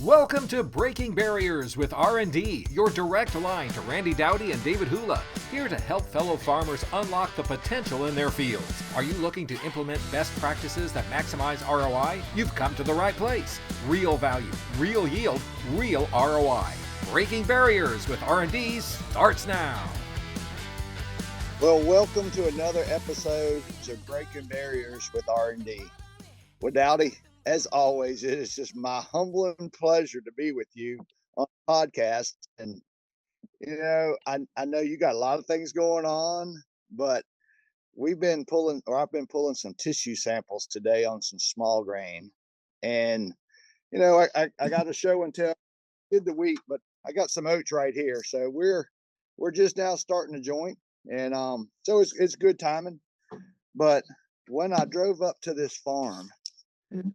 Welcome to Breaking Barriers with R&D, your direct line to Randy Dowdy and David Hula, here to help fellow farmers unlock the potential in their fields. Are you looking to implement best practices that maximize ROI? You've come to the right place. Real value, real yield, real ROI. Breaking Barriers with R&D starts now. Well, welcome to another episode of Breaking Barriers with R&D. Well, Dowdy, as always, it is just my humbling pleasure to be with you on the podcast. And, I know you got a lot of things going on, but I've been pulling some tissue samples today on some small grain. And, I got a show and tell did the wheat, but I got some oats right here. So we're just now starting to joint. And so it's good timing. But when I drove up to this farm,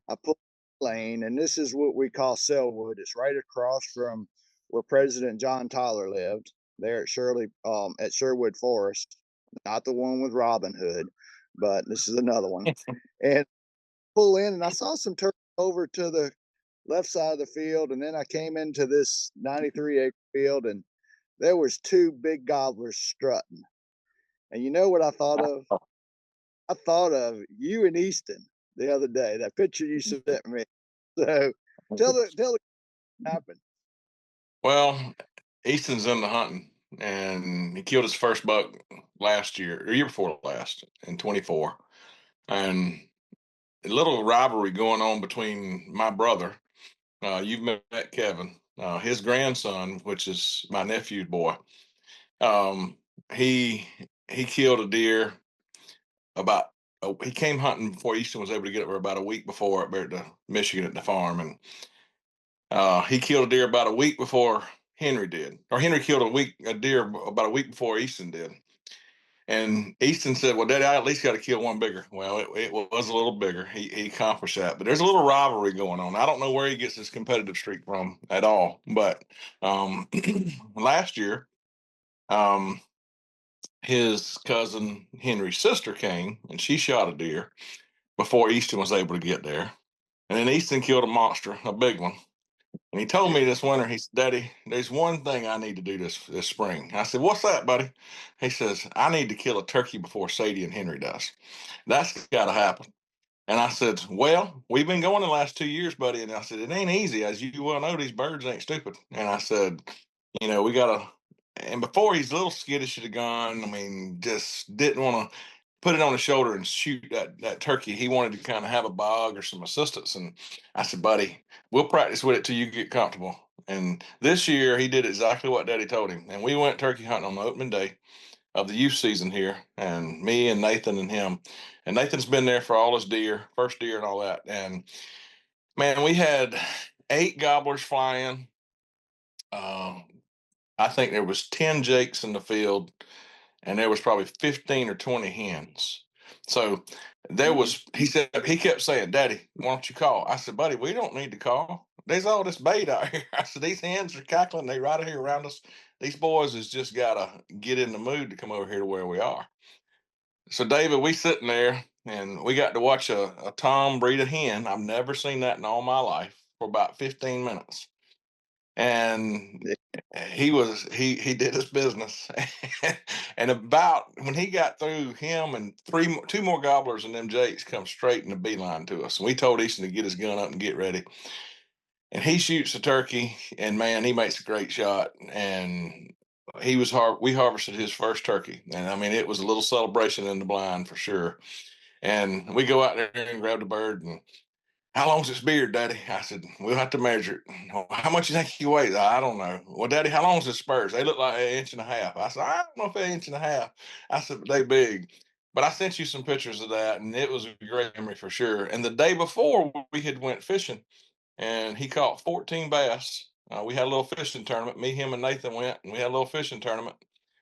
I pulled the lane, and this is what we call Selwood. It's right across from where President John Tyler lived, there at Sherwood Forest. Not the one with Robin Hood, but this is another one. And pull in, and I saw some turkeys over to the left side of the field, and then I came into this 93-acre field, and there was two big gobblers strutting. And you know what I thought of? I thought of you and Easton the other day, that picture you sent me. So tell what happened. Well, Easton's in the hunting, and he killed his first buck last year, or year before last, in 24. And a little rivalry going on between my brother. You've met Kevin, his grandson, which is my nephew's boy. He killed a deer he came hunting before Easton was able to get up there about a week before up there to Michigan at the farm. And he killed a deer about a week before Henry did. Or Henry killed a deer about a week before Easton did. And Easton said, well, Daddy, I at least got to kill one bigger. Well, it was a little bigger. He accomplished that. But there's a little rivalry going on. I don't know where he gets his competitive streak from at all. But last year, his cousin Henry's sister came, and she shot a deer before Easton was able to get there. And then Easton killed a monster, a big one. And he told me this winter, he said, Daddy, there's one thing I need to do this spring. I said, what's that, buddy? He says, I need to kill a turkey before Sadie and Henry does. That's got to happen. And I said, well, we've been going the last 2 years, buddy. And I said, it ain't easy. As you well know, these birds ain't stupid. And I said, we got to, and before he's a little skittish at the gun, just didn't want to put it on his shoulder and shoot that turkey. He wanted to kind of have a bog or some assistance. And I said, buddy, we'll practice with it till you get comfortable. And this year he did exactly what Daddy told him. And we went turkey hunting on the opening day of the youth season here, and me and Nathan and him. And Nathan's been there for all his first deer and all that. And man, we had 8 gobblers flying. I think there was 10 jakes in the field, and there was probably 15 or 20 hens. So he kept saying, Daddy, why don't you call? I said, buddy, we don't need to call. There's all this bait out here. I said, these hens are cackling. They right here around us. These boys has just got to get in the mood to come over here to where we are. So David, we sitting there, and we got to watch a tom breed a hen. I've never seen that in all my life, for about 15 minutes. And he did his business. And about when he got through, him and 2 more gobblers and them jakes come straight in the beeline to us. And we told Easton to get his gun up and get ready. And he shoots the turkey, and man, he makes a great shot. And we harvested his first turkey. And it was a little celebration in the blind for sure. And we go out there and grab the bird, and how long's his beard, Daddy? I said, we'll have to measure it. Well, how much you think he weighs? I don't know. Well, Daddy, how long's his spurs? They look like 1.5 inches. I said, I don't know if 1.5 inches. I said, but they big. But I sent you some pictures of that, and it was a great memory for sure. And the day before, we had went fishing, and he caught 14 bass. We had a little fishing tournament. Me, him, and Nathan went, and we had a little fishing tournament.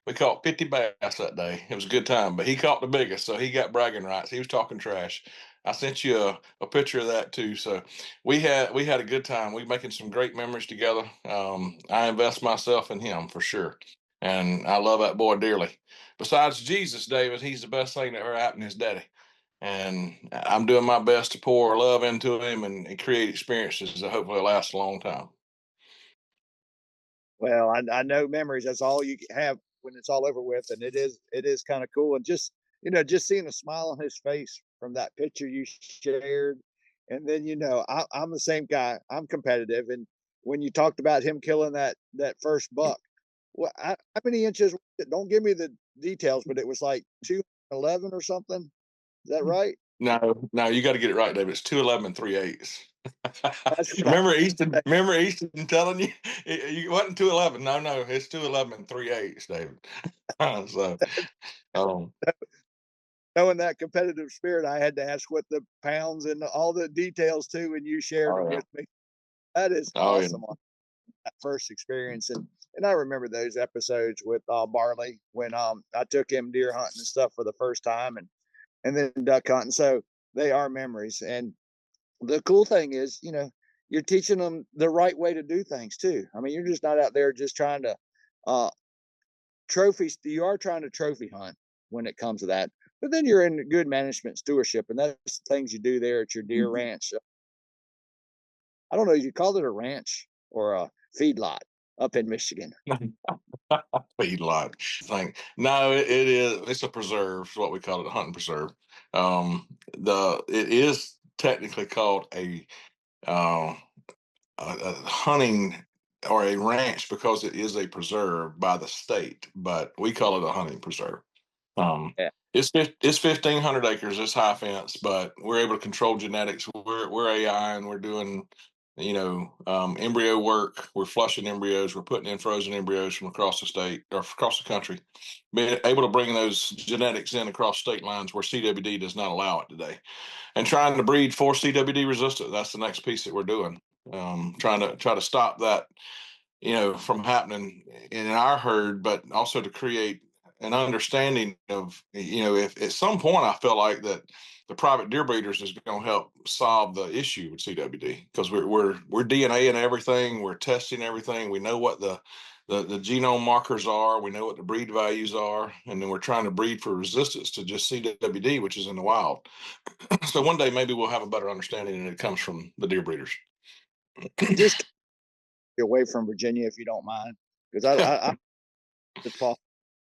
We caught 50 bass that day. It was a good time, but he caught the biggest, so he got bragging rights. He was talking trash. I sent you a picture of that too. So we had a good time. We're making some great memories together. I invest myself in him for sure, and I love that boy dearly. Besides Jesus, David, he's the best thing that ever happened to his daddy. and I'm doing my best to pour love into him and create experiences that hopefully last a long time. Well, I know memories. That's all you have when it's all over with, and it is kind of cool. And just just seeing a smile on his face from that picture you shared, and then I'm the same guy. I'm competitive, and when you talked about him killing that first buck, how many inches? Don't give me the details, but it was like 211 or something. Is that right? No, you got to get it right, David. It's 211 and 3/8. That's right. Remember Easton? Remember Easton telling you it wasn't 211. No, it's 211 and 3/8, David. So, um, Knowing that competitive spirit, I had to ask what the pounds and all the details too, and you shared oh them yeah, with me. That is oh yeah, awesome on that first experience, and I remember those episodes with Barley when I took him deer hunting and stuff for the first time, and then duck hunting. So they are memories, and the cool thing is, you're teaching them the right way to do things too. I mean, you're just not out there just trying to uh, trophies. You are trying to trophy hunt when it comes to that, but then you're in good management stewardship, and that's the things you do there at your deer ranch. I don't know if you call it a ranch or a feedlot up in Michigan. feedlot thing. No, it is. It's a preserve. What we call it, a hunting preserve. It is technically called uh, a hunting or a ranch because it is a preserve by the state, but we call it a hunting preserve. Um, Yeah. it's 1,500 acres. It's high fence, but we're able to control genetics. We're AI, and we're doing embryo work. We're flushing embryos. We're putting in frozen embryos from across the state or across the country. Being able to bring those genetics in across state lines where CWD does not allow it today, and trying to breed for CWD resistant. That's the next piece that we're doing. Try to stop that, from happening in our herd, but also to create an understanding of, if at some point I feel like that the private deer breeders is going to help solve the issue with CWD, because we're DNA and everything, we're testing everything, we know what the genome markers are, we know what the breed values are, and then we're trying to breed for resistance to just CWD, which is in the wild. So one day maybe we'll have a better understanding, and it comes from the deer breeders. Just get away from Virginia if you don't mind, because I it's possible.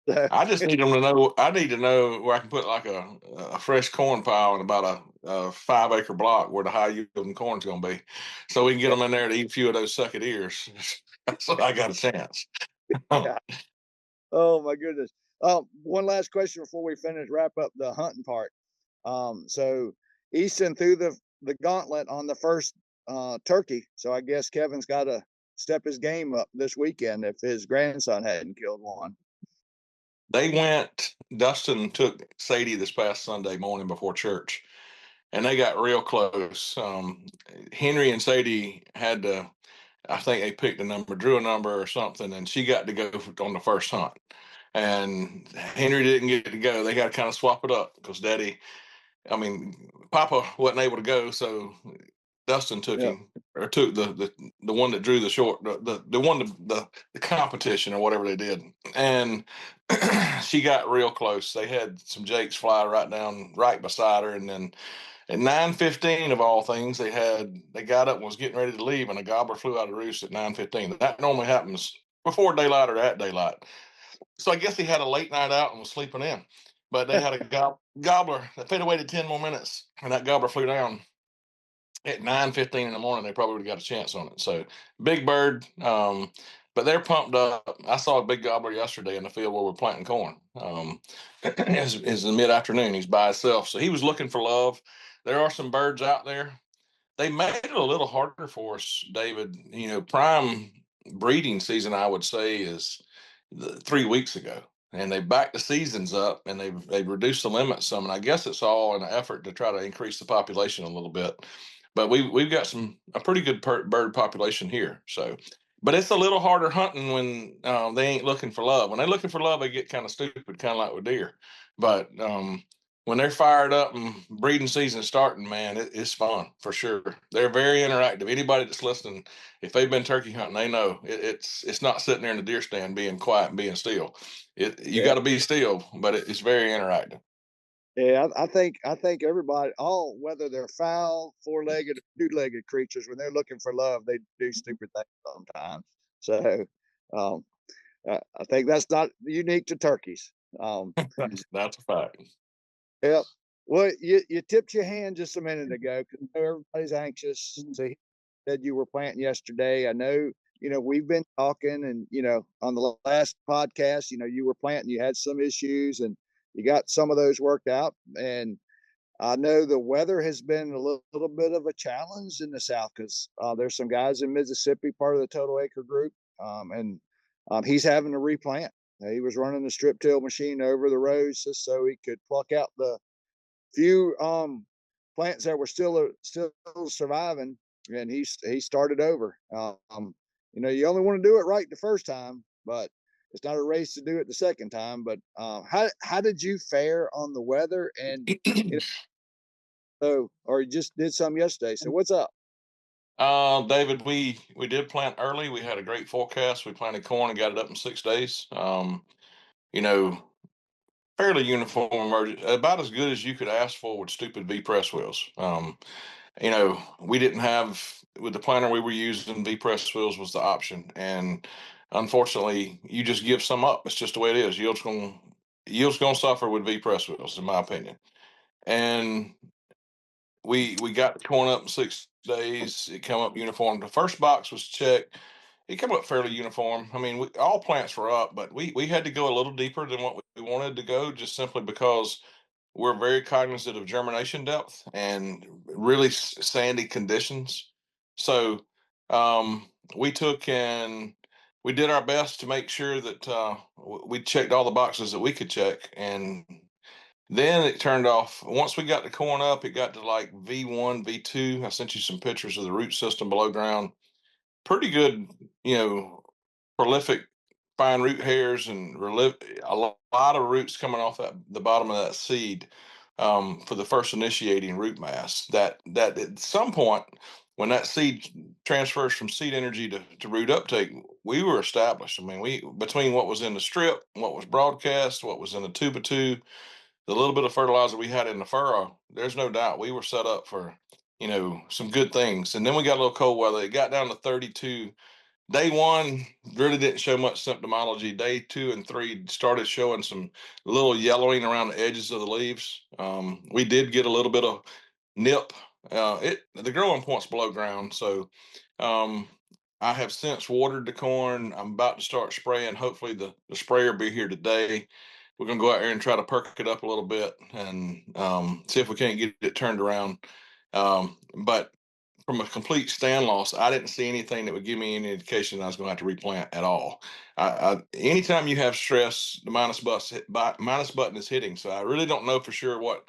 So, I just need them to know. I need to know where I can put like a fresh corn pile in about a 5 acre block where the high yielding corn's going to be, so we can get them in there to eat a few of those sucking ears. So I got a chance. yeah. Oh my goodness. One last question before we wrap up the hunting part. So Easton threw the gauntlet on the first turkey. So I guess Kevin's got to step his game up this weekend if his grandson hadn't killed one. They went. Dustin took Sadie this past Sunday morning before church, and they got real close. Henry and Sadie had to. I think they picked a number, drew a number or something, and she got to go on the first hunt. And Henry didn't get to go. They got to kind of swap it up because Papa wasn't able to go, so Dustin took Yeah. him, or took the one that drew the short, the one the competition or whatever they did, and she got real close. They had some jakes fly right beside her, and then at 9:15 of all things, they got up and was getting ready to leave, and a gobbler flew out of the roost at 9:15. That normally happens before daylight or at daylight. So I guess he had a late night out and was sleeping in. But they had a gobbler that fed away to 10 more minutes, and that gobbler flew down at 9:15 in the morning. They probably would have got a chance on it. So big bird, but they're pumped up. I saw a big gobbler yesterday in the field where we're planting corn. It's the mid afternoon. He's by himself, so he was looking for love. There are some birds out there. They made it a little harder for us, David. Prime breeding season, I would say, is 3 weeks ago, and they backed the seasons up, and they've reduced the limit some. And I guess it's all in an effort to try to increase the population a little bit. But we've got a pretty good bird population here. So, but it's a little harder hunting when they ain't looking for love. When they're looking for love, they get kind of stupid, kind of like with deer. But when they're fired up and breeding season starting, man, it's fun for sure. They're very interactive. Anybody that's listening, if they've been turkey hunting, they know it's not sitting there in the deer stand being quiet and being still. You Yeah. got to be still, but it's very interactive. Yeah, I think everybody, all whether they're foul, four-legged, or two-legged creatures, when they're looking for love, they do stupid things sometimes. So, um, I think that's not unique to turkeys. That's a fact. Yep. Well, you tipped your hand just a minute ago because everybody's anxious to hear that you were planting yesterday. I know, we've been talking and, on the last podcast, you were planting, you had some issues and you got some of those worked out. And I know the weather has been a little bit of a challenge in the South because there's some guys in Mississippi, part of the Total Acre group, and he's having to replant. He was running the strip till machine over the rows just so he could pluck out the few plants that were still surviving, and he started over. You only want to do it right the first time, but it's not a race to do it the second time. But how did you fare on the weather? And or you just did some yesterday. So what's up? David, we did plant early. We had a great forecast. We planted corn and got it up in 6 days. You know, fairly uniform emergence, about as good as you could ask for with stupid V press wheels. We didn't have with the planter we were using, V press wheels was the option, and unfortunately, you just give some up. It's just the way it is. Yield's gonna suffer with V press wheels, in my opinion. And we got the corn up in 6 days. It came up uniform. The first box was checked. It came up fairly uniform. I mean, all plants were up, but we had to go a little deeper than what we wanted to go, just simply because we're very cognizant of germination depth and really sandy conditions. So we took and we did our best to make sure that we checked all the boxes that we could check, and then it turned off. Once we got the corn up, it got to like V1, V2. I sent you some pictures of the root system below ground. Pretty good, you know, prolific fine root hairs and a lot of roots coming off the bottom of that seed for the first initiating root mass. That at some point, when that seed transfers from seed energy to root uptake, we were established. I mean, we between what was in the strip, what was broadcast, what was in the 2x2, the little bit of fertilizer we had in the furrow, there's no doubt we were set up for, some good things. And then we got a little cold weather. It got down to 32. Day one really didn't show much symptomology. Day two and three started showing some little yellowing around the edges of the leaves. We did get a little bit of nip. The growing point's below ground, so um, I have since watered the corn. I'm about to start spraying. Hopefully, the sprayer will be here today. We're gonna go out there and try to perk it up a little bit and see if we can't get it turned around. But from a complete stand loss, I didn't see anything that would give me any indication that I was going to have to replant at all. Anytime you have stress, the minus button is hitting. So I really don't know for sure what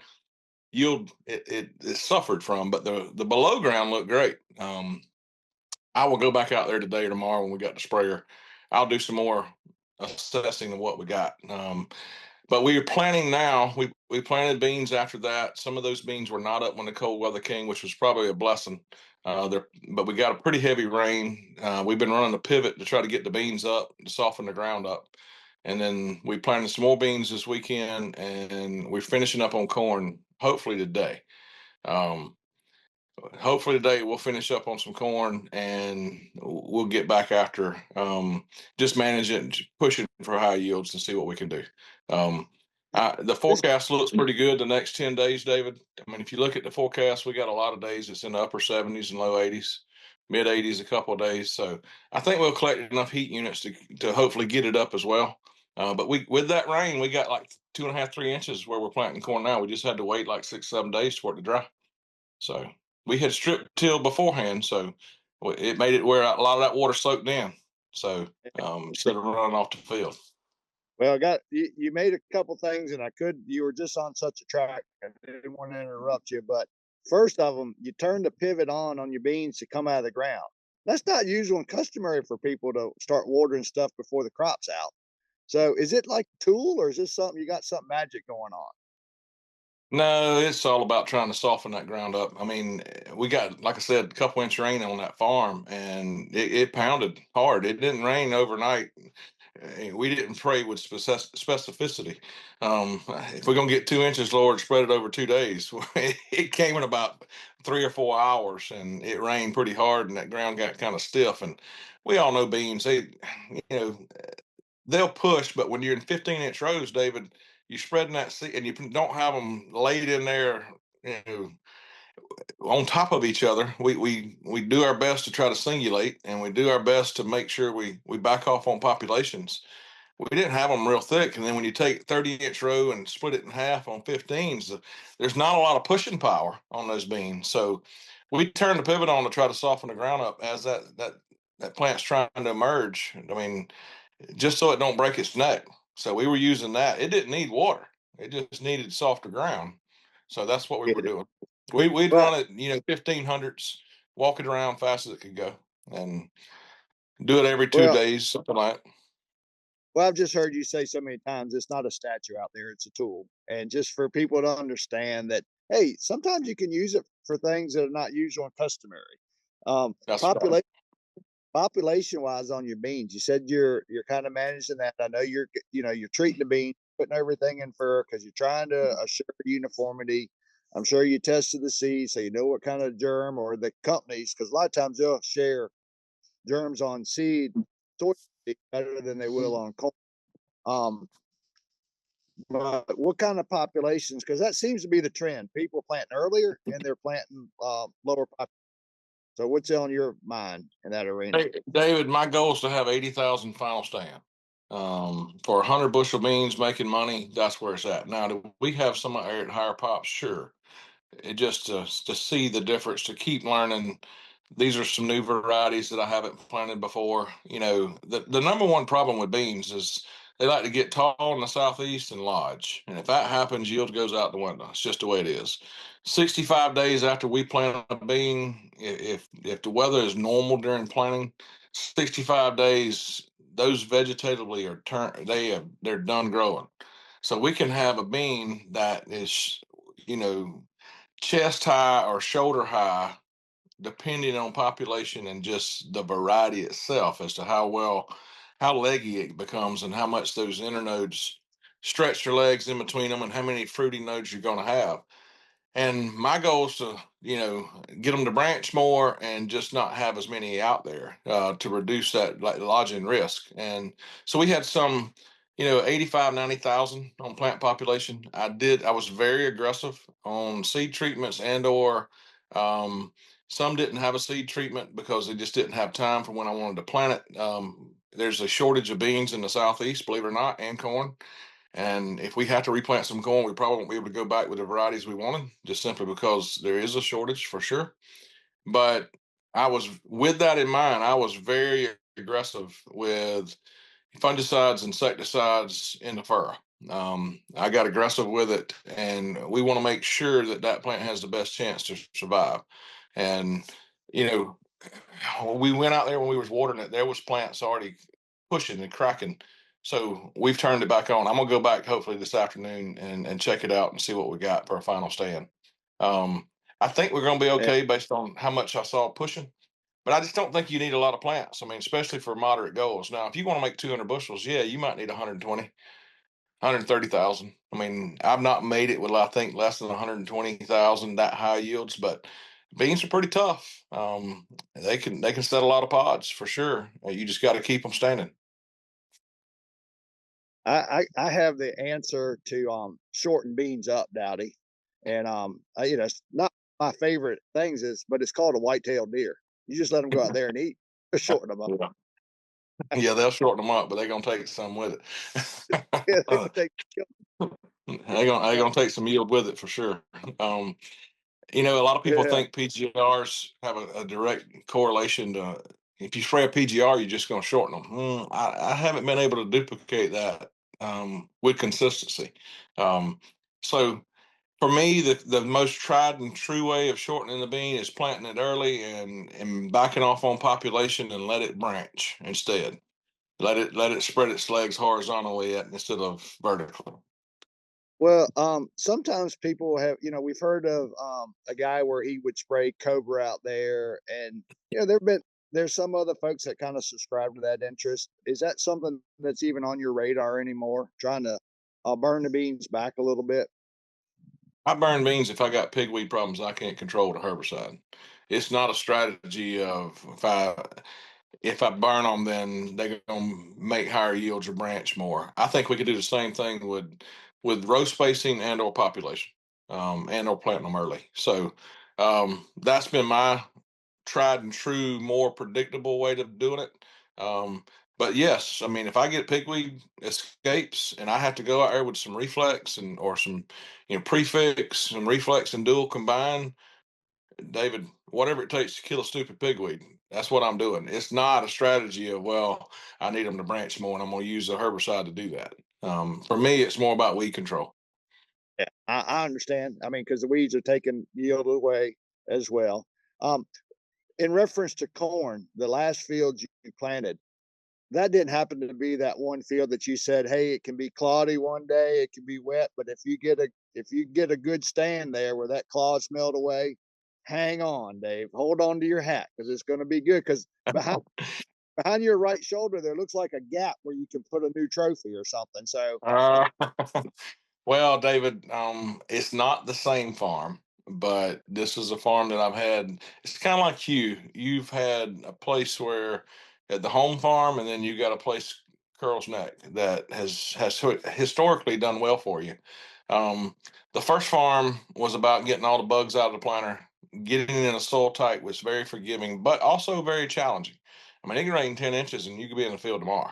yield it suffered from, but the below ground looked great. I will go back out there today or tomorrow when we got the sprayer. I'll do some more assessing of what we got. But we are planting now. We planted beans after that. Some of those beans were not up when the cold weather came, which was probably a blessing. But we got a pretty heavy rain. We've been running a pivot to try to get the beans up, to soften the ground up. And then we planted some more beans this weekend, and we're finishing up on corn, hopefully today. Um, Hopefully today we'll finish up on some corn and we'll get back after just manage it and pushing for high yields and see what we can do. Um, the This forecast looks pretty good the next 10 days, David. I mean, if you look at the forecast, we got a lot of days it's in the upper 70s and low 80s, mid 80s a couple of days. So I think we'll collect enough heat units to hopefully get it up as well. But with that rain, we got like 2.5, 3 inches where we're planting corn now. We just had to wait like 6, 7 days for it to dry. So we had strip till beforehand, so it made it where a lot of that water soaked in. So instead of running off the field. Well, I got you made a couple things, and you were just on such a track. I didn't want to interrupt you, but first of them, you turned the pivot on your beans to come out of the ground. That's not usual and customary for people to start watering stuff before the crop's out. So, is it like a tool, or is this something you got something magic going on? No, it's all about trying to soften that ground up. I mean, we got, like I said, a couple inch rain on that farm, and it pounded hard. It didn't rain overnight. we didn't pray with specificity. If we're gonna get 2 inches, Lord, spread it over 2 days. It came in about 3 or 4 hours, and it rained pretty hard, and that ground got kind of stiff. And we all know beans; you know, they'll push, but when you're in 15-inch rows, David, you're spreading that seed, and you don't have them laid in there, you know, on top of each other. We do our best to try to singulate, and we do our best to make sure we back off on populations. We didn't have them real thick, and then when you take 30-inch row and split it in half on 15s, there's not a lot of pushing power on those beans. So we turned the pivot on to try to soften the ground up as that plant's trying to emerge. I mean, just so it don't break its neck. So we were using that. It didn't need water. It just needed softer ground. So that's what we were Get it. doing. We'd Well, run it, 1500s, walk it around fast as it could go, and do it every two well, days, something like that. well, I've just heard you say so many times it's not a statue out there, it's a tool. And just for people to understand that, hey, sometimes you can use it for things that are not usual and customary. Um, That's right. population population wise on your beans, you said you're kind of managing that. I know you're treating the beans, putting everything in fur because you're trying to assure uniformity. I'm sure you tested the seed so you know what kind of germ, or the companies, because a lot of times they'll share germs on seed better than they will on corn. Um, but what kind of populations? Because that seems to be the trend. People planting earlier and they're planting lower. So what's on your mind in that arena? Hey, David, my goal is to have 80,000 final stand. For 100 bushel beans making money, that's where it's at. Now, do we have some at higher pops? Sure. It just to see the difference, to keep learning. These are some new varieties that I haven't planted before. The number one problem with beans is they like to get tall in the southeast and lodge, and if that happens, yield goes out the window. It's just the way it is. 65 days after we plant a bean, if the weather is normal during planting, 65 days, those vegetatively they're done growing. So we can have a bean that is, you know chest high or shoulder high, depending on population and just the variety itself, as to how leggy it becomes, and how much those internodes stretch their legs in between them, and how many fruity nodes you're going to have. And my goal is to, get them to branch more and just not have as many out there, to reduce that, like, lodging risk. And so we had some, 85, 90,000 on plant population. I was very aggressive on seed treatments, and/or some didn't have a seed treatment because they just didn't have time for when I wanted to plant it. There's a shortage of beans in the Southeast, believe it or not, and corn. And if we have to replant some corn, we probably won't be able to go back with the varieties we wanted, just simply because there is a shortage for sure. But with that in mind, I was very aggressive with fungicides, insecticides in the furrow. I got aggressive with it, and we want to make sure that plant has the best chance to survive. And you know, we went out there when we was watering it. There was plants already pushing and cracking. So we've turned it back on. I'm gonna go back hopefully this afternoon and check it out and see what we got for a final stand. Um, I think we're gonna be Yeah, okay based on how much I saw pushing. But I just don't think you need a lot of plants. I mean, especially for moderate goals. Now, if you want to make 200 bushels, yeah, you might need 120, 130,000. I mean, I've not made it with, I think, less than 120,000 that high yields, but beans are pretty tough. They can set a lot of pods for sure. You just got to keep them standing. I have the answer to shorten beans up, Dowdy, and it's not my favorite things but it's called a white-tailed deer. You just let them go out there and eat, just shorten them up. Yeah, yeah, they'll shorten them up, but they're gonna take some with it. Yeah, they uh, can take. they're gonna take some yield with it for sure. Um, a lot of people Yeah, think PGRs have a direct correlation to, if you spray a PGR, you're just going to shorten them. I haven't been able to duplicate that, with consistency. Um, so for me, the most tried and true way of shortening the bean is planting it early and backing off on population and let it branch instead. Let it spread its legs horizontally instead of vertically. well, sometimes people have, we've heard of a guy where he would spray Cobra out there, and there've been there's some other folks that kind of subscribe to that interest. Is that something that's even on your radar anymore? Trying to burn the beans back a little bit? I burn beans if I got pigweed problems I can't control with a herbicide. It's not a strategy of if I burn them, then they're gonna make higher yields or branch more. I think we could do the same thing with row spacing and or population, and or planting them early. So that's been my tried and true, more predictable way of doing it. But yes, I mean, if I get pigweed escapes and I have to go out there with some reflex and or some, prefix, some reflex and dual combine, David, whatever it takes to kill a stupid pigweed, that's what I'm doing. It's not a strategy of, well, I need them to branch more and I'm going to use a herbicide to do that. For me, it's more about weed control. Yeah, I understand. I mean, because the weeds are taking yield away as well. Um, in reference to corn, the last field you planted, that didn't happen to be that one field that you said, "Hey, it can be cloudy one day, it can be wet, but if you get a good stand there where that cloud's melt away, hang on, Dave. Hold on to your hat because it's going to be good. Because behind your right shoulder there looks like a gap where you can put a new trophy or something. So Uh, well, David, it's not the same farm, but this is a farm that I've had. It's kind of like you. You've had a place where at the home farm, and then you got a place, Curls Neck, that has historically done well for you. Um, the first farm was about getting all the bugs out of the planter, getting it in a soil type was very forgiving, but also very challenging. I mean, it can rain 10 inches, and you could be in the field tomorrow.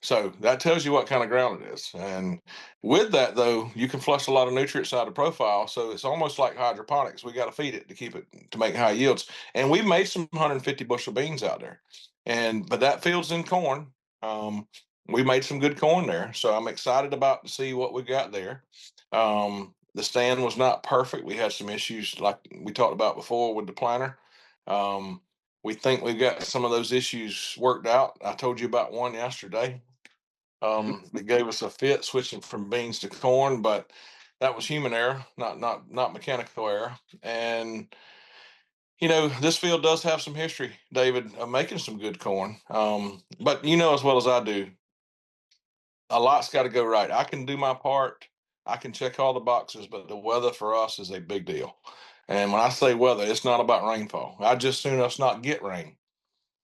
So that tells you what kind of ground it is. And with that, though, you can flush a lot of nutrients out of the profile. So it's almost like hydroponics. We got to feed it to keep it to make high yields. And we made some 150 bushel beans out there. But that field's in corn. Um, we made some good corn there. So I'm excited about to see what we got there. The stand was not perfect. We had some issues like we talked about before with the planter. Um, we think we've got some of those issues worked out. I told you about one yesterday. That gave us a fit switching from beans to corn, but that was human error, not mechanical error. And this field does have some history, David, of making some good corn. But you know as well as I do, a lot's got to go right. I can do my part. I can check all the boxes, but the weather for us is a big deal. And when I say weather, it's not about rainfall. I just soon us not get rain.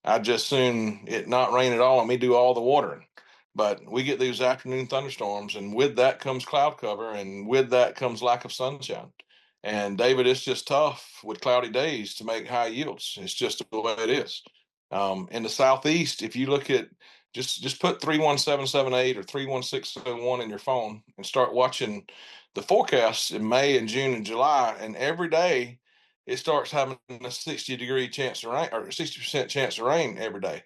I just soon it not rain at all and me do all the watering. But we get these afternoon thunderstorms, and with that comes cloud cover, and with that comes lack of sunshine. And David, it's just tough with cloudy days to make high yields. It's just the way it is. In the southeast, if you look at just put 31778 or 31601 in your phone and start watching the forecasts in May and June and July, and every day it starts having a 60-degree chance of rain or 60% chance of rain every day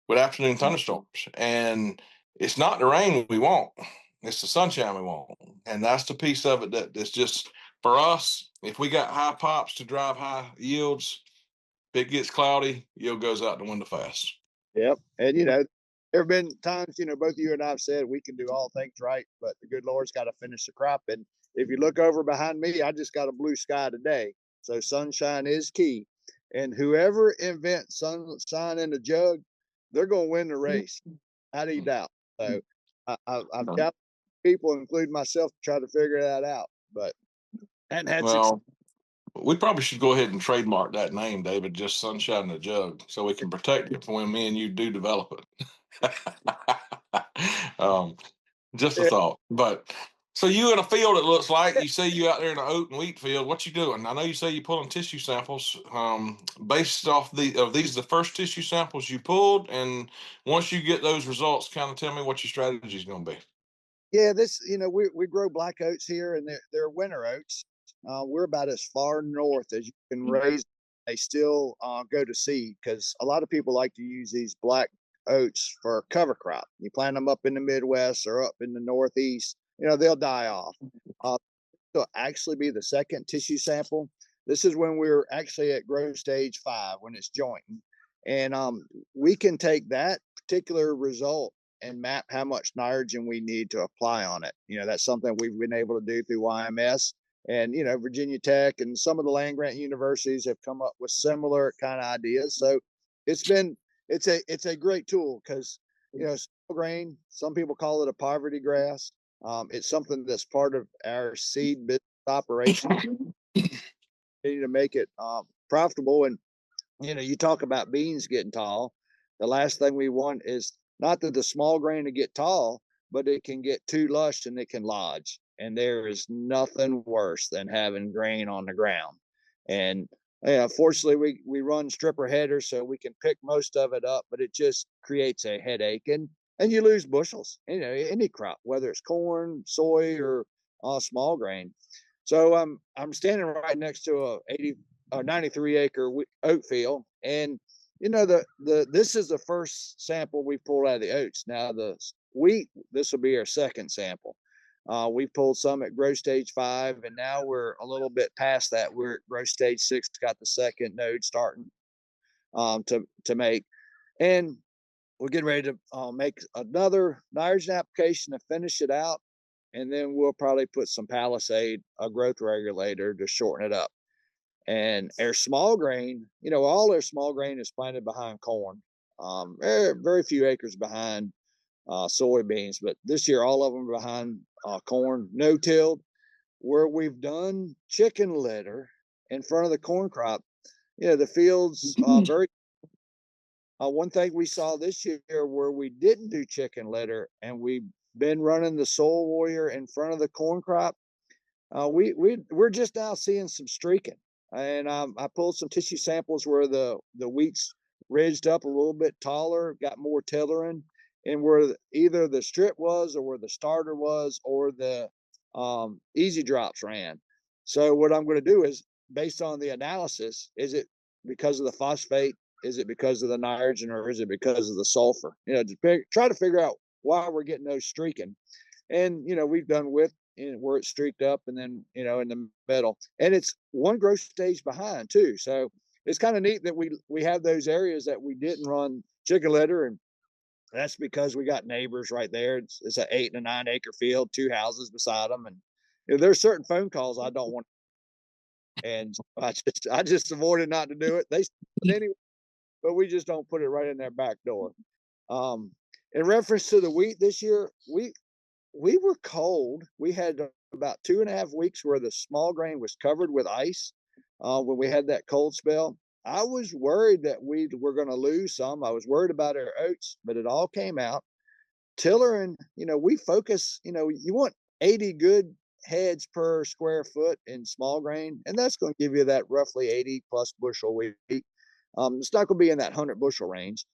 with afternoon thunderstorms. And it's not the rain we want, it's the sunshine we want. And that's the piece of it that's just for us. If we got high pops to drive high yields, if it gets cloudy, yield goes out the window fast. yep. And there have been times, both you and I've said we can do all things right, but the good Lord's got to finish the crop. And if you look over behind me, I just got a blue sky today. So sunshine is key. And whoever invents sunshine in the jug, they're going to win the race. How do you doubt? So I've challenged people, including myself, to try to figure that out, but hadn't had success. Well, we probably should go ahead and trademark that name, David, just Sunshine in the Jug, so we can protect it for when me and you do develop it. um, just a Yeah, thought. But so you in a field, it looks like you say you out there in the oat and wheat field. What you doing? I know you say you pulling tissue samples. Based off of these the first tissue samples you pulled, and once you get those results, kind of tell me what your strategy is going to be. yeah. We grow black oats here, and they're winter oats. We're about as far north as you can raise. They still go to seed because a lot of people like to use these black oats for cover crop. You plant them up in the Midwest or up in the Northeast, they'll die off. Uh, will actually be the second tissue sample. This is when we're actually at growth stage 5 when it's jointing. And we can take that particular result and map how much nitrogen we need to apply on it. That's something we've been able to do through YMS. And, Virginia Tech and some of the land grant universities have come up with similar kind of ideas. So it's a great tool because small grain. Some people call it a poverty grass. It's something that's part of our seed business operation to make it profitable. And you talk about beans getting tall. The last thing we want is not that the small grain to get tall, but it can get too lush and it can lodge. And there is nothing worse than having grain on the ground. And fortunately, we run stripper headers, so we can pick most of it up, but it just creates a headache, and you lose bushels. Any crop, whether it's corn, soy, or small grain. So I'm standing right next to a 93 acre oat field, and this is the first sample we pulled out of the oats. Now the wheat, this will be our second sample. We pulled some at growth stage 5, and now we're a little bit past that. We're at growth stage 6, got the second node starting to make, and we're getting ready to make another nitrogen application to finish it out, and then we'll probably put some Palisade, a growth regulator, to shorten it up. And our small grain, all our small grain is planted behind corn. Very few acres behind soybeans, but this year all of them are behind corn, no-tilled. Where we've done chicken litter in front of the corn crop, the fields very. One thing we saw this year where we didn't do chicken litter, and we've been running the Soil Warrior in front of the corn crop, we're just now seeing some streaking. And I pulled some tissue samples where the wheat's ridged up a little bit taller, got more tillering, and where either the strip was, or where the starter was, or the easy drops ran. So what I'm going to do is, based on the analysis, is it because of the phosphate? Is it because of the nitrogen, or is it because of the sulfur? Try to figure out why we're getting those streaking. And we've done with where it's streaked up, and then in the middle, and it's one growth stage behind too. So it's kind of neat that we have those areas that we didn't run chicken litter, and that's because we got neighbors right there. It's an 8 and a 9 acre field, 2 houses beside them, and there's certain phone calls I don't want, and I just avoided not to do it. They anyway, but we just don't put it right in their back door. In reference to the wheat this year, we were cold. We had about 2.5 weeks where the small grain was covered with ice when we had that cold spell. I was worried that we were going to lose some. I was worried about our oats, but it all came out. Tiller, and we focus. You want 80 good heads per square foot in small grain, and that's going to give you that roughly 80 plus bushel wheat. It's not going to be in that 100 bushel range.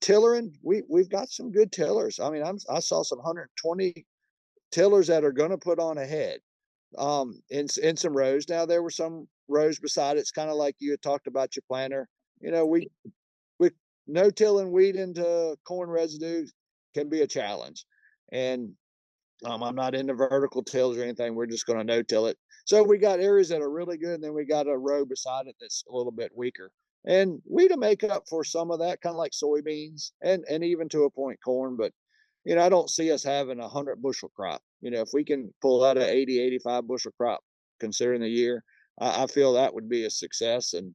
Tillering, we've got some good tillers. I mean, I saw some 120 tillers that are going to put on a head in some rows. Now there were some rows beside it. It's kind of like you had talked about your planter. We no tilling wheat into corn residue can be a challenge, and I'm not into vertical tills or anything. We're just going to no till it. So we got areas that are really good, and then we got a row beside it that's a little bit weaker. And we to make up for some of that, kind of like soybeans and even to a point corn. But, I don't see us having 100 bushel crop. If we can pull out an 80, 85 bushel crop considering the year, I feel that would be a success. And,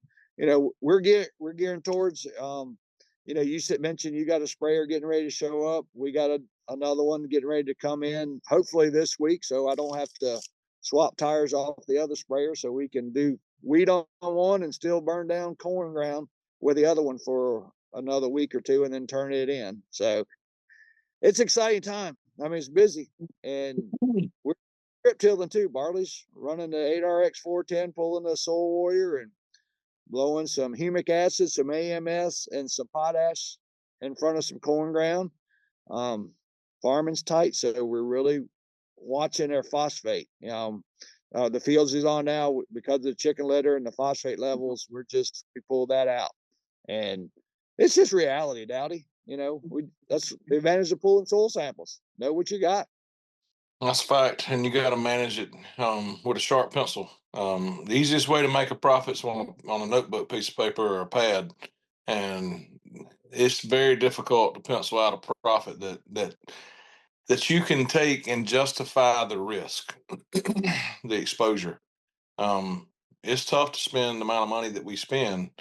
we're gearing towards, you mentioned you got a sprayer getting ready to show up. We got another one getting ready to come in, hopefully this week, so I don't have to swap tires off the other sprayer, so we can do weed on one and still burn down corn ground with the other one for another week or two, and then turn it in. So it's exciting time. I mean, it's busy, and we're strip tilling too. Barley's running the 8RX 410, pulling the Soil Warrior and blowing some humic acid, some AMS, and some potash in front of some corn ground. Farming's tight, so we're really watching our phosphate. The fields is on now because of the chicken litter and the phosphate levels. We pulled that out, and it's just reality, Dowdy. That's the advantage of pulling soil samples. Know what you got. That's a fact, and you got to manage it with a sharp pencil. The easiest way to make a profit is on a notebook, piece of paper, or a pad, and it's very difficult to pencil out a profit that you can take and justify the risk, the exposure. It's tough to spend the amount of money that we spend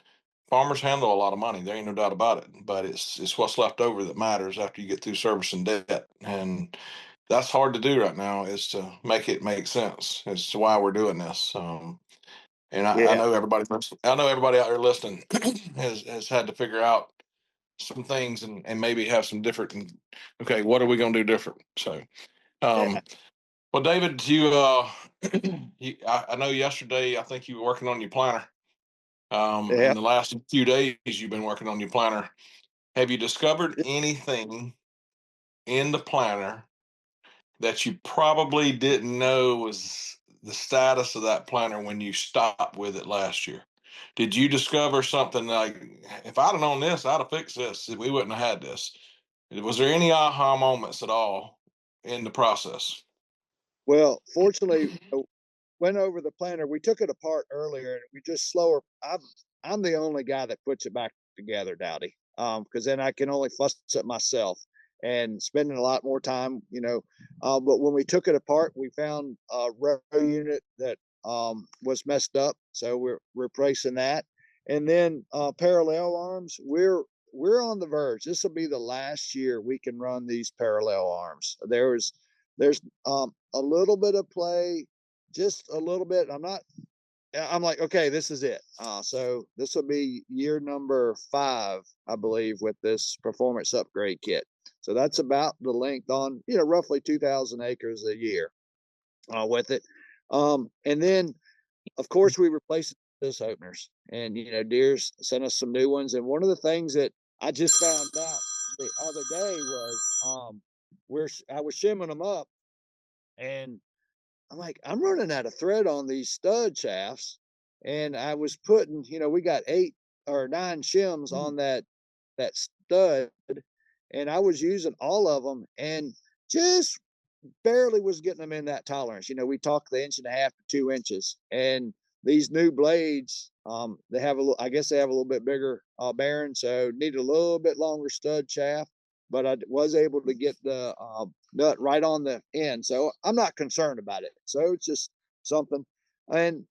farmers handle a lot of money. There ain't no doubt about it. But it's what's left over that matters after you get through servicing debt, and that's hard to do right now. Is to make it make sense as to why we're doing this. And I Yeah. know everybody. I know everybody out there listening has had to figure out some things and maybe have some different. Okay, what are we going to do different? So, Yeah. um, well, David, you, I know yesterday I think you were working on your planner. Yeah. In the last few days, you've been working on your planner. Have you discovered anything in the planner that you probably didn't know was the status of that planner when you stopped with it last year? Did you discover something like, if I'd have known this, I'd have fixed this, we wouldn't have had this? Was there any aha moments at all in the process? Well, fortunately, went over the planter. We took it apart earlier, and we just slower. I'm the only guy that puts it back together, Dowdy, because then I can only fuss it myself and spending a lot more time, But when we took it apart, we found a row unit that was messed up, so we're replacing that. And then parallel arms, we're on the verge. This will be the last year we can run these parallel arms. There's a little bit of play, just a little bit. I'm like, okay, this is it. So this will be year number 5, I believe, with this performance upgrade kit. So that's about the length on, roughly 2,000 acres a year with it. And then, of course, we replaced this openers, and Deere's sent us some new ones. And one of the things that I just found out the other day was I was shimming them up, and I'm like, I'm running out of thread on these stud shafts. And I was putting, we got 8 or 9 shims on that stud, and I was using all of them and just barely was getting them in that tolerance. We talked the 1.5 to 2 inches, and these new blades, they have I guess they have a little bit bigger bearing, so need a little bit longer stud shaft. But I was able to get the nut right on the end, so I'm not concerned about it. So it's just something, and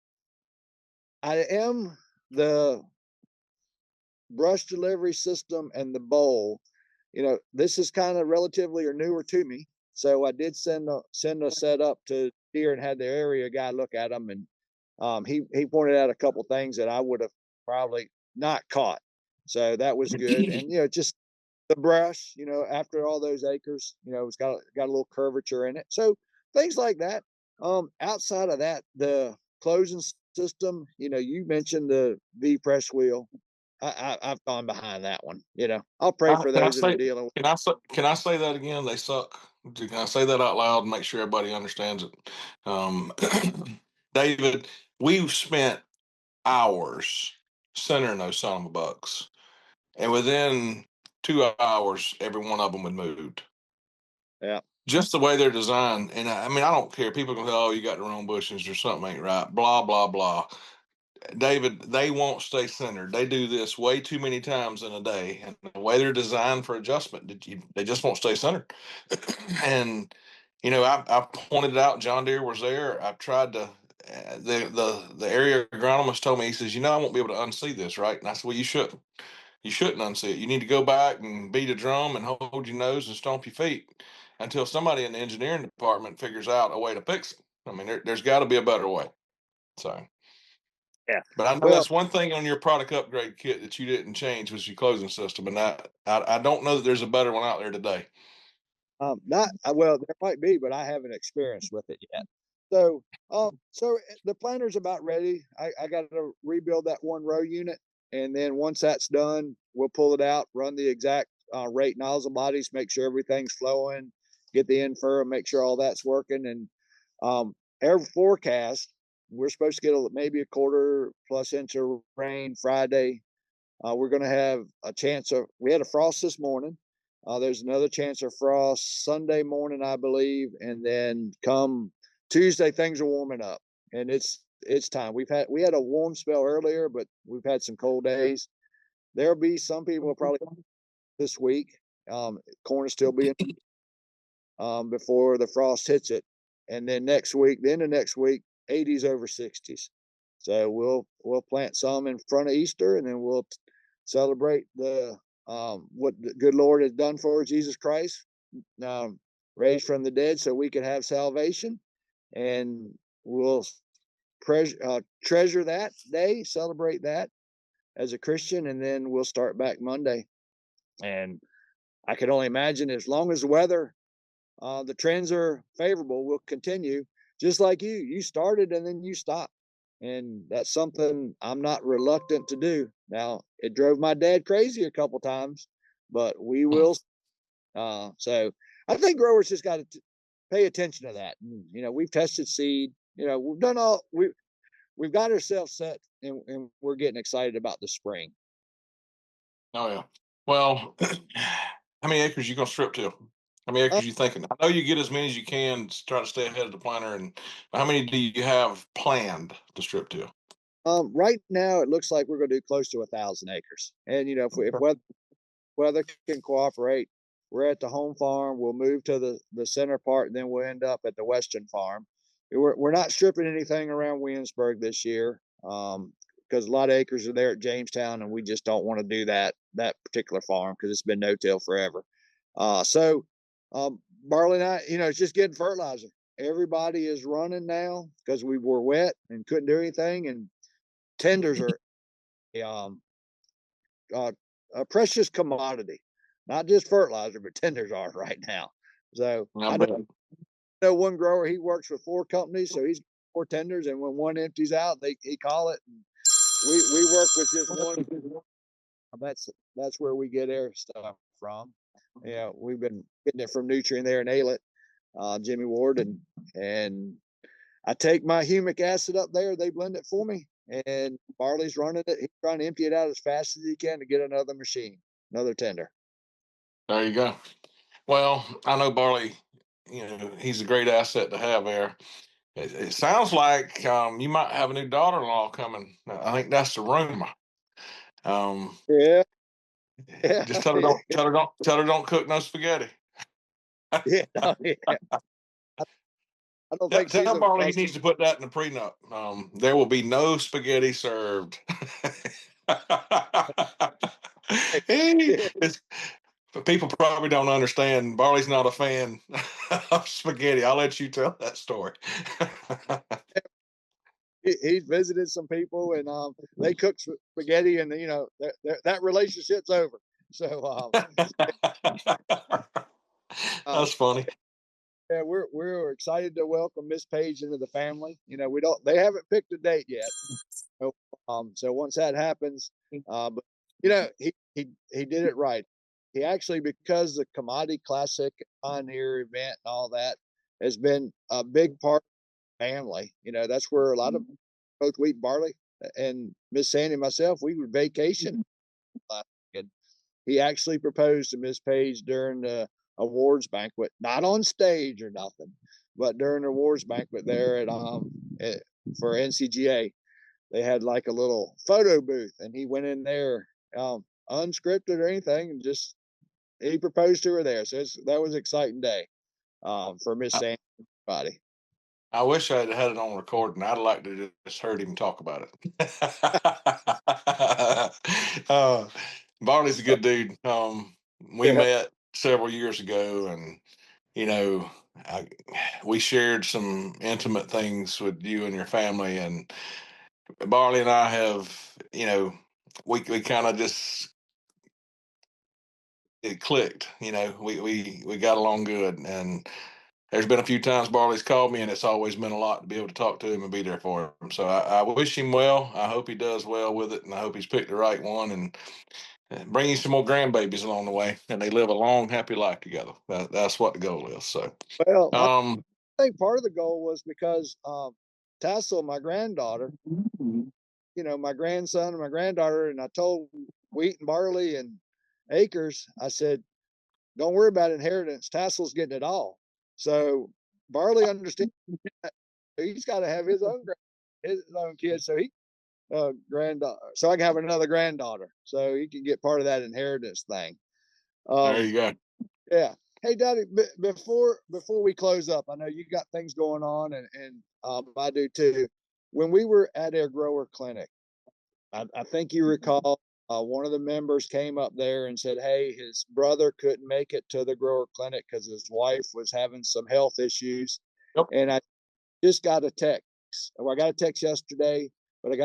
I am the brush delivery system and the bowl. This is kind of relatively or newer to me. So I did send a set up to Deere and had the area guy look at them, and he pointed out a couple things that I would have probably not caught. So that was good. And just the brush, after all those acres, it's got a little curvature in it. So things like that. Outside of that, the closing system, you mentioned the V press wheel. I've gone behind that one. I'll pray for Can I those that are say? dealing with. Can I say that again? They suck. Can I say that out loud and make sure everybody understands it? Um, David, we've spent hours centering those son of a bucks, and within 2 hours, every one of them had moved. Yeah. Just the way they're designed, and I mean, I don't care. People can say, "Oh, you got the wrong bushings or something ain't right." Blah blah blah. David, they won't stay centered. They do this way too many times in a day, and the way they're designed for adjustment, they just won't stay centered. And I pointed it out. John Deere was there. I've tried to. The area agronomist told me, he says, I won't be able to unsee this, right? And I said, well, you shouldn't. You shouldn't unsee it. You need to go back and beat a drum and hold your nose and stomp your feet until somebody in the engineering department figures out a way to fix it. I mean, there's got to be a better way. So. Yeah. But I know Well, that's one thing on your product upgrade kit that you didn't change was your closing system, and I don't know that there's a better one out there today. not well, there might be, but I haven't experienced with it yet. So the planter's about ready. I got to rebuild that one row unit, and then once that's done, we'll pull it out, run the exact rate nozzle bodies, make sure everything's flowing, get the infer, and make sure all that's working. And air forecast, we're supposed to get maybe a 1/4+ inch of rain Friday. We're going to have a chance of. We had a frost this morning. There's another chance of frost Sunday morning, I believe, and then come Tuesday, things are warming up, and it's time. We had a warm spell earlier, but we've had some cold days. There'll be some people probably this week. Corn is still being before the frost hits it, and then next week, the end of next week, 80s over 60s. So we'll plant some in front of Easter, and then we'll celebrate what the good Lord has done for us, Jesus Christ, raised from the dead, so we can have salvation, and we'll treasure that day, celebrate that as a Christian, and then we'll start back Monday. And I can only imagine, as long as the weather, the trends are favorable, we'll continue. Just like you started and then you stopped, and that's something I'm not reluctant to do. Now, it drove my dad crazy a couple times, but we will. So I think growers just got to pay attention to that. And, we've tested seed. We've done we've got ourselves set, and we're getting excited about the spring. Oh yeah. Well, how many acres you gonna strip till? How many Uh, acres you thinking? I know you get as many as you can to try to stay ahead of the planter, and how many do you have planned to strip till? right now, it looks like we're going to do close to 1,000 acres. And if weather can cooperate, we're at the home farm. We'll move to the center part, and then we'll end up at the western farm. We're not stripping anything around Williamsburg this year, because a lot of acres are there at Jamestown, and we just don't want to do that particular farm because it's been no-till forever. So Barley and I, it's just getting fertilizer. Everybody is running now because we were wet and couldn't do anything, and tenders are um, a precious commodity, not just fertilizer, but tenders are right now. So I know one grower, he works with 4 companies, so he's 4 tenders, and when one empties out, he call it. And we work with just one. That's where we get our stuff from. Yeah, we've been getting it from Nutrient there in Ailet, Jimmy Ward, and I take my humic acid up there. They blend it for me, and Barley's running it. He's trying to empty it out as fast as he can to get another machine, another tender. There you go. Well, I know Barley. He's a great asset to have there. It sounds like you might have a new daughter-in-law coming. I think that's the rumor. Um, Yeah, yeah, just tell her don't cook no spaghetti. yeah, yeah. I don't Tell, think she's tell a Barley he fussy. needs to put that in the prenup. There will be no spaghetti served. He is, People probably don't understand. Barley's not a fan of spaghetti. I'll let you tell that story. He's visited some people, and they cook spaghetti, and that relationship's over. So That's funny. yeah, we're excited to welcome Miss Page into the family. They haven't picked a date yet. So once that happens, but he did it right. He actually, because the Commodity Classic Pioneer event and all that has been a big part of the family. That's where a lot of both wheat, barley, and Miss Sandy and myself, we would vacation. And he actually proposed to Miss Page during the awards banquet, not on stage or nothing, but during the awards banquet there for NCGA. They had like a little photo booth, and he went in there, unscripted or anything, and just he proposed to her there. So that was an exciting day for Miss I, Sandy and everybody. I wish I had it on recording. I'd like to just heard him talk about it. uh, Barney's a good dude. We Yeah. met several years ago, and you know, I, we shared some intimate things with you and your family, and Barley and I have, we kind of just it clicked. We got along good, and there's been a few times Barley's called me, and it's always meant a lot to be able to talk to him and be there for him. So I wish him well. I hope he does well with it, and I hope he's picked the right one, and bring you some more grandbabies along the way, and they live a long, happy life together. That's what the goal is. So, Well, I um, think part of the goal was because Tassel, my granddaughter, my grandson and my granddaughter, and I told Wheat and Barley and Acres, I said, don't worry about inheritance. Tassel's getting it all. So Barley understands that he's got to have his own kids. So he granddaughter, so I can have another granddaughter, so he can get part of that inheritance thing. there Um, you go. yeah. Hey, Daddy, before we close up, I know you got things going on, and I do too. When we were at our grower clinic, I think you recall one of the members came up there and said, hey, his brother couldn't make it to the grower clinic because his wife was having some health issues. Yep. And I just got a text. Well, I got a text yesterday, but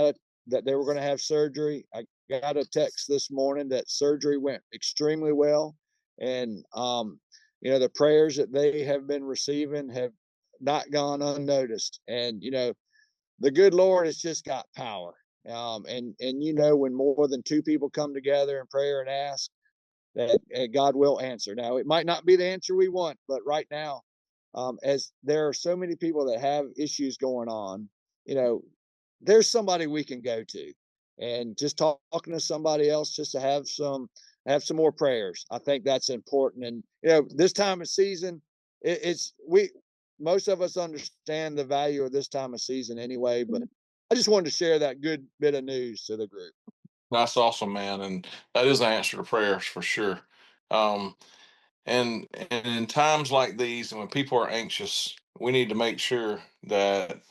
that they were going to have surgery. I got a text this morning that surgery went extremely well. And, the prayers that they have been receiving have not gone unnoticed. And, the good Lord has just got power. And when more than two people come together in prayer and ask, that God will answer. Now, it might not be the answer we want, but right now, as there are so many people that have issues going on, there's somebody we can go to, and just talking to somebody else just to have some more prayers. I think that's important. And this time of season, most of us understand the value of this time of season anyway, but I just wanted to share that good bit of news to the group. That's awesome, man. And that is an answer to prayers for sure. Um, and in times like these, and when people are anxious, we need to make sure that,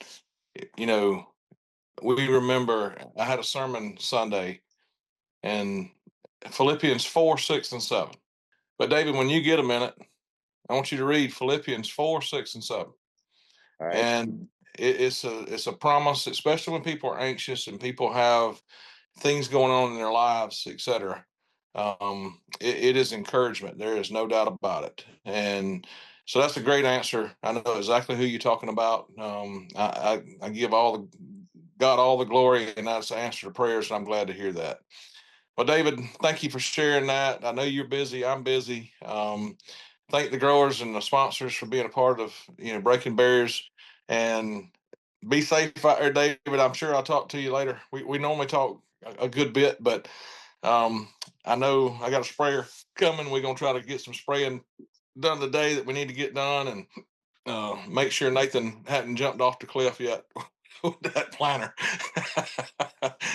you know, we remember. I had a sermon Sunday, and Philippians 4, 6, and 7. But David, when you get a minute, I want you to read Philippians 4, 6, and 7. All right. And it's a promise, especially when people are anxious and people have things going on in their lives, etc. It is encouragement. There is no doubt about it. And so that's a great answer. I know exactly who you're talking about. I give God all the glory, and that's the answer to prayers. And I'm glad to hear that. Well, David, thank you for sharing that. I know you're busy. I'm busy. Thank the growers and the sponsors for being a part of breaking barriers, and be safe out there, David. I'm sure I'll talk to you later. We normally talk a good bit, but I know I got a sprayer coming. We're gonna try to get some spraying done today that we need to get done, and make sure Nathan hadn't jumped off the cliff yet with that planter.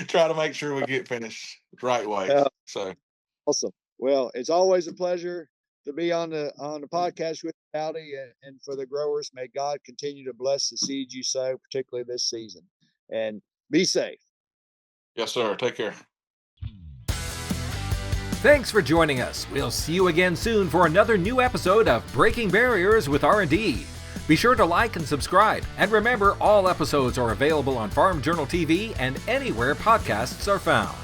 Try to make sure we get finished the right way. So awesome. Well, it's always a pleasure to be on the podcast with Dowdy, and for the growers. May God continue to bless the seeds you sow, particularly this season. And be safe. Yes, sir. Take care. Thanks for joining us. We'll see you again soon for another new episode of Breaking Barriers with R&D. Be sure to like and subscribe. And remember, all episodes are available on Farm Journal TV and anywhere podcasts are found.